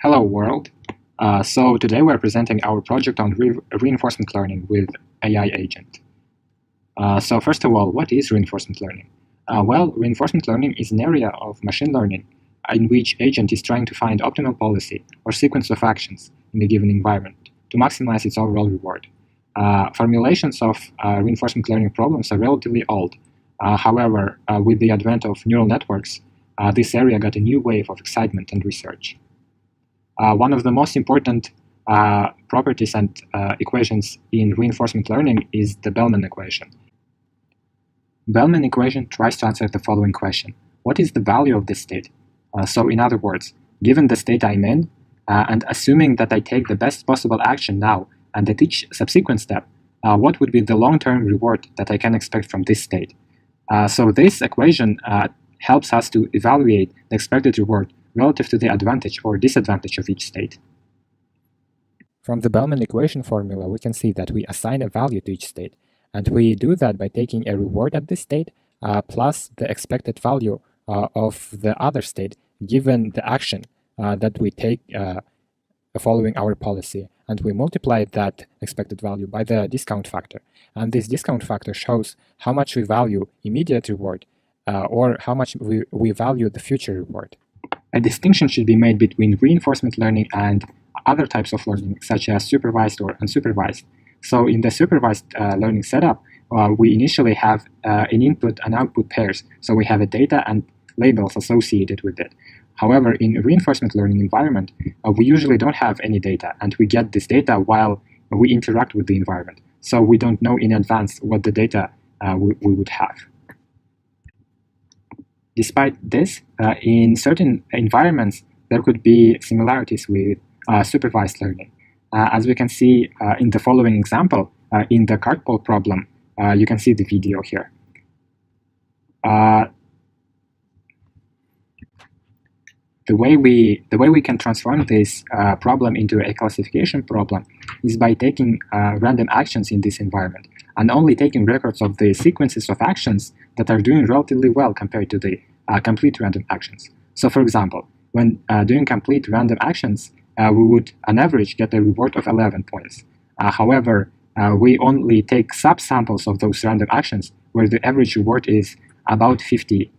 Hello world. So today we're presenting our project on reinforcement learning with AI agent. So first of all, what is reinforcement learning? Well, reinforcement learning is an area of machine learning in which agent is trying to find optimal policy or sequence of actions in a given environment to maximize its overall reward. Formulations of reinforcement learning problems are relatively old. However, with the advent of neural networks, this area got a new wave of excitement and research. One of the most important properties and equations in reinforcement learning is the Bellman equation. Bellman equation tries to answer the following question: what is the value of this state? So in other words, given the state I'm in, and assuming that I take the best possible action now and at each subsequent step, what would be the long-term reward that I can expect from this state? So this equation helps us to evaluate the expected reward relative to the advantage or disadvantage of each state. From the Bellman equation formula, we can see that we assign a value to each state, and we do that by taking a reward at this state plus the expected value of the other state given the action that we take following our policy, and we multiply that expected value by the discount factor. And this discount factor shows how much we value immediate reward or how much we value the future reward. A distinction should be made between reinforcement learning and other types of learning, such as supervised or unsupervised. So in the supervised learning setup, we initially have an input and output pairs. So we have a data and labels associated with it. However, in a reinforcement learning environment, we usually don't have any data, and we get this data while we interact with the environment. So we don't know in advance what the data we would have. Despite this, in certain environments, there could be similarities with supervised learning. As we can see in the following example, in the cartpole problem, you can see the video here. The way we can transform this problem into a classification problem is by taking random actions in this environment and only taking records of the sequences of actions that are doing relatively well compared to the complete random actions. So for example, when doing complete random actions, we would on average get a reward of 11 points. However, we only take subsamples of those random actions where the average reward is about 50.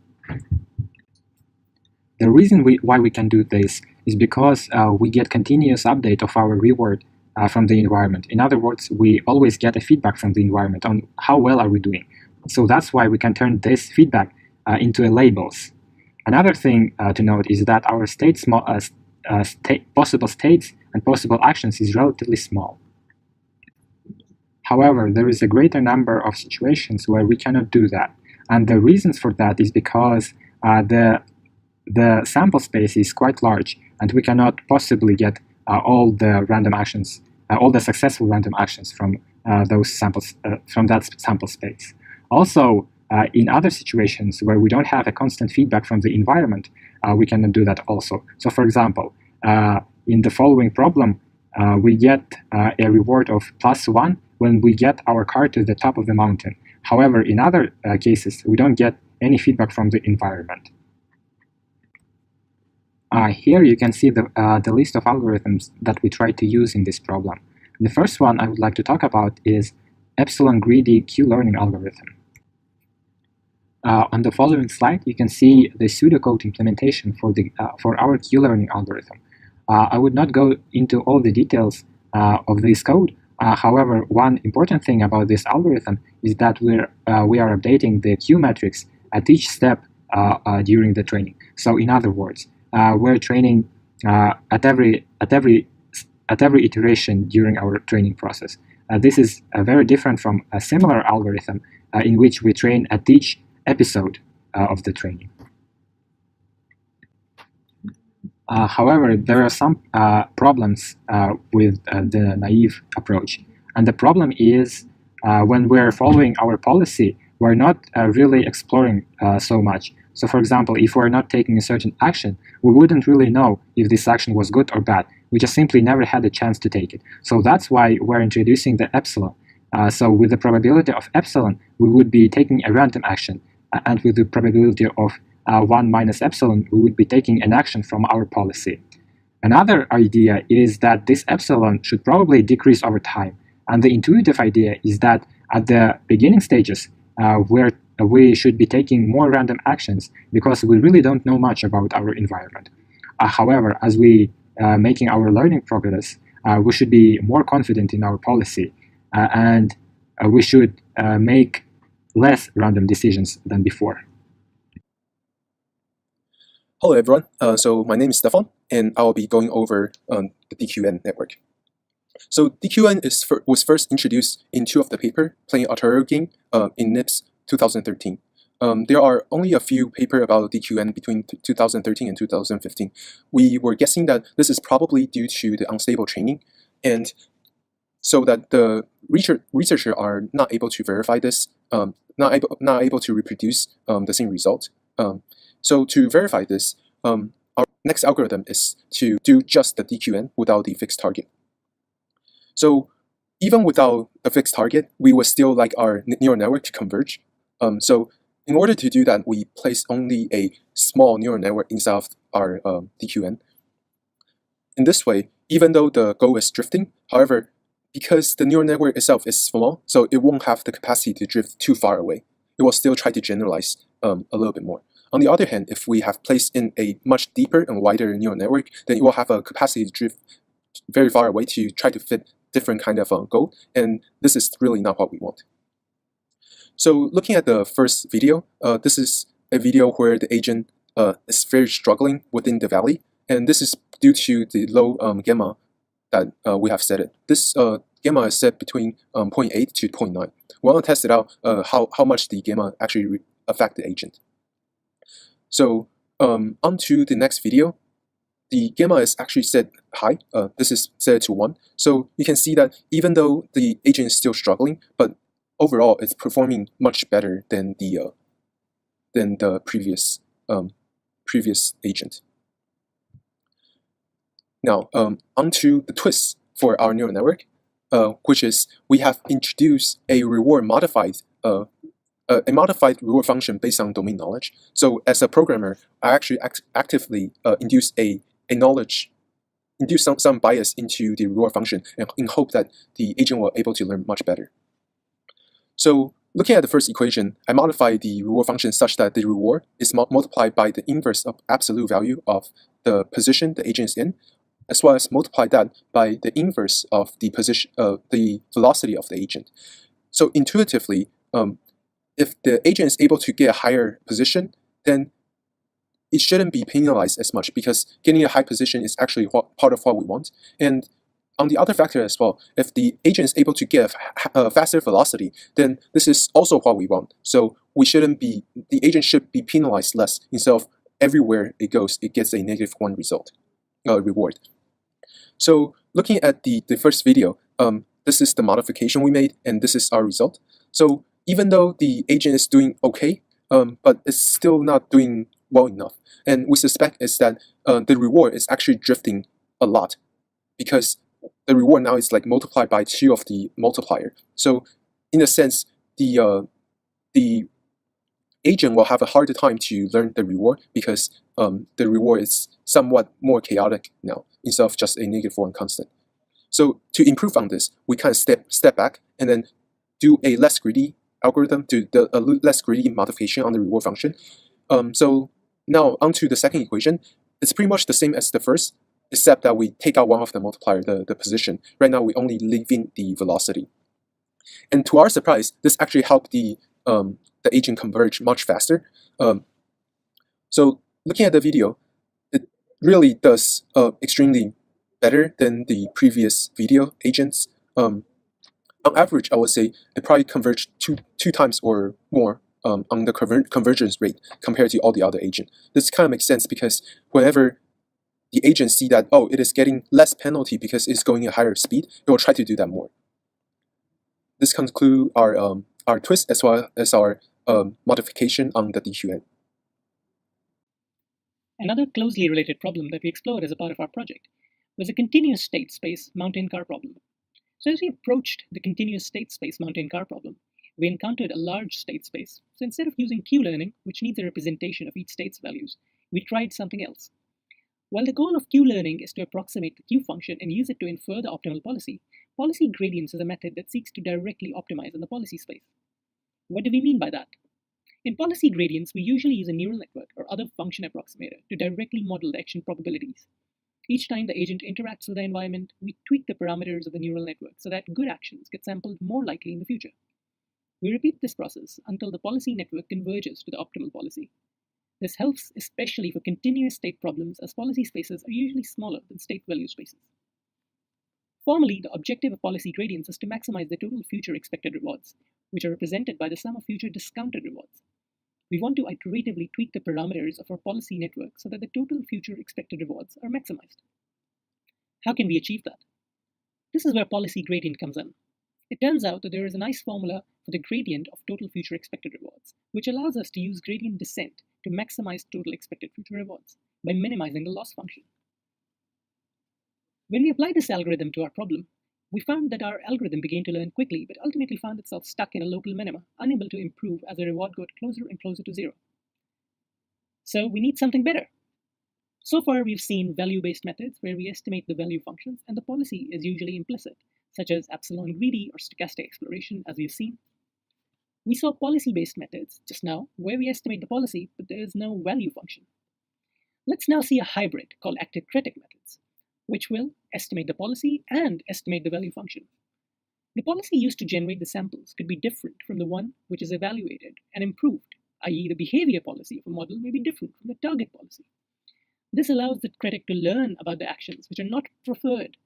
The reason why we can do this is because we get continuous update of our reward from the environment. In other words, we always get a feedback from the environment on how well are we doing. So that's why we can turn this feedback into labels. Another thing to note is that our possible states and possible actions is relatively small. However, there is a greater number of situations where we cannot do that. And the reasons for that is because the sample space is quite large, and we cannot possibly get all the random actions, all the successful random actions from those samples, from that sample space. Also, in other situations where we don't have a constant feedback from the environment, we cannot do that also. So for example, in the following problem, we get a reward of +1 when we get our car to the top of the mountain. However, in other cases, we don't get any feedback from the environment. Here you can see the list of algorithms that we try to use in this problem. The first one I would like to talk about is epsilon greedy Q-learning algorithm. On the following slide, you can see the pseudocode implementation for our Q-learning algorithm. I would not go into all the details of this code. However, one important thing about this algorithm is that we are updating the Q metrics at each step during the training. So in other words, we're training at every iteration during our training process. This is very different from a similar algorithm in which we train at each episode of the training. However, there are some problems with the naive approach. And the problem is when we're following our policy, we're not really exploring so much. So for example, if we're not taking a certain action, we wouldn't really know if this action was good or bad. We just simply never had a chance to take it. So that's why we're introducing the epsilon. So with the probability of epsilon, we would be taking a random action. And with the probability of 1 minus epsilon, we would be taking an action from our policy. Another idea is that this epsilon should probably decrease over time. And the intuitive idea is that at the beginning stages, where we should be taking more random actions because we really don't know much about our environment. However, as we making our learning progress, we should be more confident in our policy, and we should make less random decisions than before. Hello everyone, so my name is Stefan, and I'll be going over the DQN network. So DQN was first introduced in two of the paper playing Autoreo game in NIPS 2013. There are only a few papers about DQN between 2013 and 2015. We were guessing that this is probably due to the unstable training, and so that the researchers are not able to verify this, not able to reproduce the same result. So to verify this, our next algorithm is to do just the DQN without the fixed target. So even without a fixed target, we would still like our neural network to converge. So in order to do that, we place only a small neural network inside of our DQN. In this way, even though the goal is drifting, however, because the neural network itself is small, so it won't have the capacity to drift too far away. It will still try to generalize a little bit more. On the other hand, if we have placed in a much deeper and wider neural network, then it will have a capacity to drift very far away to try to fit different kind of goal, and this is really not what we want. So looking at the first video, this is a video where the agent is very struggling within the valley, and this is due to the low gamma that we have set it. This gamma is set between 0.8 to 0.9. We want to test it out how much the gamma actually affect the agent. So on to the next video, the gamma is actually set high. This is set to 1. So you can see that even though the agent is still struggling, but overall it's performing much better than the previous agent. Now on to the twist for our neural network, which is we have introduced a reward modified reward function based on domain knowledge. So as a programmer, I actually actively induce some bias into the reward function in hope that the agent will able to learn much better. So looking at the first equation, I modify the reward function such that the reward is multiplied by the inverse of absolute value of the position the agent is in, as well as multiply that by the inverse of the position, the velocity of the agent. So intuitively, if the agent is able to get a higher position, then it shouldn't be penalized as much because getting a high position is actually part of what we want. And on the other factor as well, if the agent is able to get a faster velocity, then this is also what we want. So the agent should be penalized less instead of everywhere it goes, it gets a -1 result, reward. So looking at the first video, this is the modification we made, and this is our result. So even though the agent is doing okay, but it's still not doing well enough. And we suspect is that the reward is actually drifting a lot because the reward now is like multiplied by 2 of the multiplier. So in a sense, the agent will have a harder time to learn the reward because the reward is somewhat more chaotic now instead of just a -1 constant. So to improve on this, we kind of step back and then do a less greedy algorithm, do a less greedy modification on the reward function. So now onto the second equation. It's pretty much the same as the first, except that we take out one of the multiplier, the position. Right now we only leave in the velocity. And to our surprise, this actually helped the agent converge much faster. So looking at the video, it really does extremely better than the previous video agents. On average, I would say it probably converged two times or more on the convergence rate compared to all the other agents. This kind of makes sense because whenever the agents see that, oh, it is getting less penalty because it's going at higher speed, it will try to do that more. This concludes our twist as well as our modification on the DQN. Another closely related problem that we explored as a part of our project was the continuous state space mountain car problem. So as we approached the continuous state space mountain car problem, we encountered a large state space. So instead of using Q-learning, which needs a representation of each state's values, we tried something else. While the goal of Q-learning is to approximate the Q function and use it to infer the optimal policy, policy gradients is a method that seeks to directly optimize in the policy space. What do we mean by that? In policy gradients, we usually use a neural network or other function approximator to directly model the action probabilities. Each time the agent interacts with the environment, we tweak the parameters of the neural network so that good actions get sampled more likely in the future. We repeat this process until the policy network converges to the optimal policy. This helps especially for continuous state problems, as policy spaces are usually smaller than state value spaces. Formally, the objective of policy gradients is to maximize the total future expected rewards, which are represented by the sum of future discounted rewards. We want to iteratively tweak the parameters of our policy network so that the total future expected rewards are maximized. How can we achieve that? This is where policy gradient comes in. It turns out that there is a nice formula for the gradient of total future expected rewards, which allows us to use gradient descent to maximize total expected future rewards by minimizing the loss function. When we applied this algorithm to our problem, we found that our algorithm began to learn quickly, but ultimately found itself stuck in a local minima, unable to improve as the reward got closer and closer to zero. So we need something better. So far, we've seen value-based methods where we estimate the value functions, and the policy is usually implicit, such as epsilon greedy or stochastic exploration, as we've seen. We saw policy-based methods just now, where we estimate the policy, but there is no value function. Let's now see a hybrid called active critic methods, which will estimate the policy and estimate the value function. The policy used to generate the samples could be different from the one which is evaluated and improved, i.e. the behavior policy of a model may be different from the target policy. This allows the critic to learn about the actions which are not preferred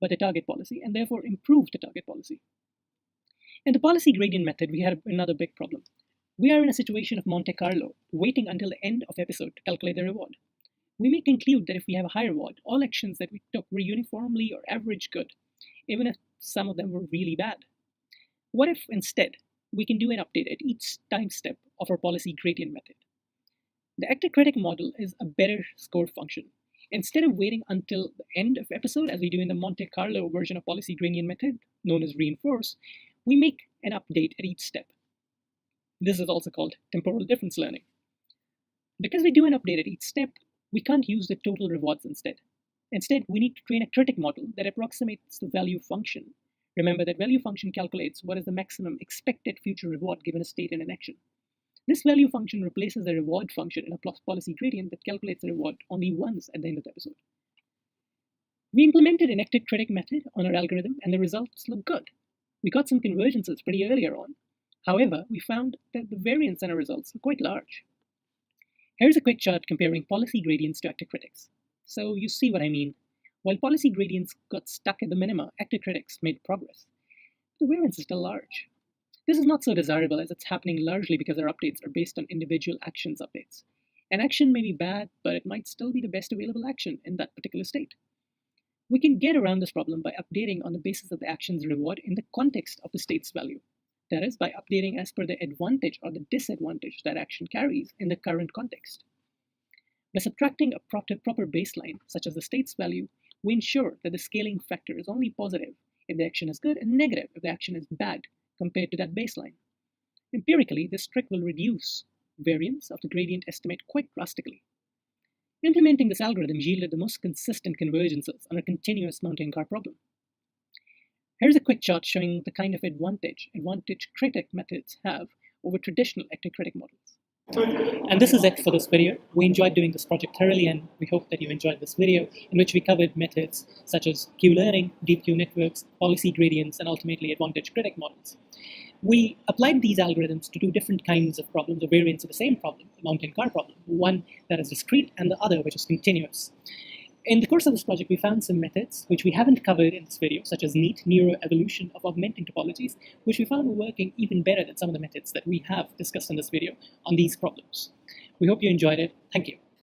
by the target policy and therefore improve the target policy. In the policy gradient method, we had another big problem. We are in a situation of Monte Carlo, waiting until the end of episode to calculate the reward. We may conclude that if we have a high reward, all actions that we took were uniformly or average good, even if some of them were really bad. What if instead we can do an update at each time step of our policy gradient method? The active critic model is a better score function. Instead of waiting until the end of episode, as we do in the Monte Carlo version of policy gradient method, known as reinforce, we make an update at each step. This is also called temporal difference learning. Because we do an update at each step, we can't use the total rewards instead. Instead, we need to train a critic model that approximates the value function. Remember that value function calculates what is the maximum expected future reward given a state and an action. This value function replaces the reward function in a policy gradient that calculates the reward only once at the end of the episode. We implemented an active critic method on our algorithm and the results look good. We got some convergences pretty earlier on. However, we found that the variance in our results are quite large. Here's a quick chart comparing policy gradients to active critics. So you see what I mean. While policy gradients got stuck at the minima, active critics made progress. The variance is still large. This is not so desirable as it's happening largely because our updates are based on individual actions updates. An action may be bad, but it might still be the best available action in that particular state. We can get around this problem by updating on the basis of the action's reward in the context of the state's value. That is, by updating as per the advantage or the disadvantage that action carries in the current context. By subtracting a proper baseline, such as the state's value, we ensure that the scaling factor is only positive if the action is good and negative if the action is bad compared to that baseline. Empirically, this trick will reduce variance of the gradient estimate quite drastically. Implementing this algorithm yielded the most consistent convergences on a continuous mountain car problem. Here's a quick chart showing the kind of advantage critic methods have over traditional active critic models. And this is it for this video. We enjoyed doing this project thoroughly, and we hope that you enjoyed this video in which we covered methods such as Q-learning, deep Q networks, policy gradients, and ultimately advantage critic models. We applied these algorithms to two different kinds of problems, or variants of the same problem, the mountain car problem, one that is discrete and the other which is continuous. In the course of this project, we found some methods which we haven't covered in this video, such as neat neuroevolution of augmenting topologies, which we found were working even better than some of the methods that we have discussed in this video on these problems. We hope you enjoyed it. Thank you.